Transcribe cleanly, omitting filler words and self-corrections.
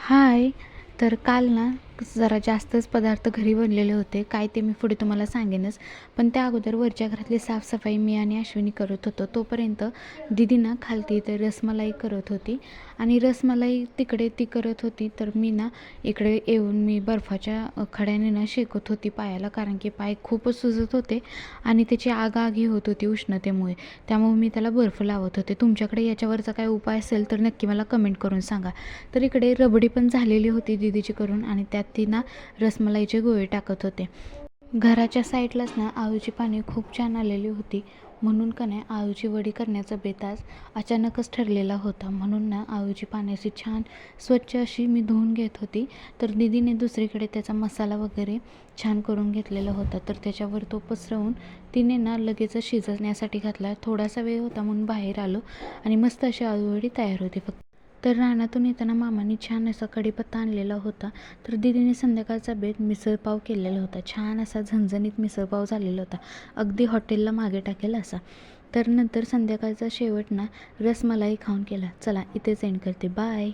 हाय. तर काल ना जरा जास्तच पदार्थ घरी बनलेले होते. काय ते मी पुढे तुम्हाला सांगेनच. पण त्या अगोदर वरच्या घरातली साफसफाई मी आणि अश्विनी करत होतो. तोपर्यंत दीदी ना खालती इथे रसमलाई करत होती आणि रसमलाई तिकडे ती करत होती, तर मी ना इकडे येऊन मी बर्फाच्या खड्याने ना शेकत होती पायाला, कारण की पाय खूपच सुजत होते आणि त्याची आग होत होती उष्णतेमुळे. त्यामुळे मी त्याला बर्फ लावत होते. तुमच्याकडे याच्यावरचा काय उपाय असेल तर नक्की मला कमेंट करून सांगा. तर इकडे रबडी पण झालेली होती दीदीची करून आणि त्यात ती ना रसमलाईचे गोळे टाकत होते. घराच्या साईडलाच ना आळूची पाने खूप छान आलेली होती, म्हणून का नाही आळूची वडी करण्याचा बेत आज अचानकच ठरलेला होता. म्हणून ना आळूची पाण्याची छान स्वच्छ अशी मी धुवून घेत होती. तर दीदीने दुसरीकडे त्याचा मसाला वगैरे छान करून घेतलेला होता, तर त्याच्यावर तो पसरवून तिने ना लगेचच शिजवण्यासाठी घातला. थोडासा वेळ होता म्हणून बाहेर आलो आणि मस्त अशी आळूवडी तयार होती. फक्त तर रानातून येताना मामांनी छान असा कढीपत्ता आणलेला होता. तर दीदीने संध्याकाळचा बेत मिसळपाव केलेला होता. छान असा झणझणीत मिसळपाव झालेला होता, अगदी हॉटेलला मागे टाकेल असा. तर नंतर संध्याकाळचा शेवट ना रसमलाई खाऊन केला. चला इथेच एंड करते. बाय.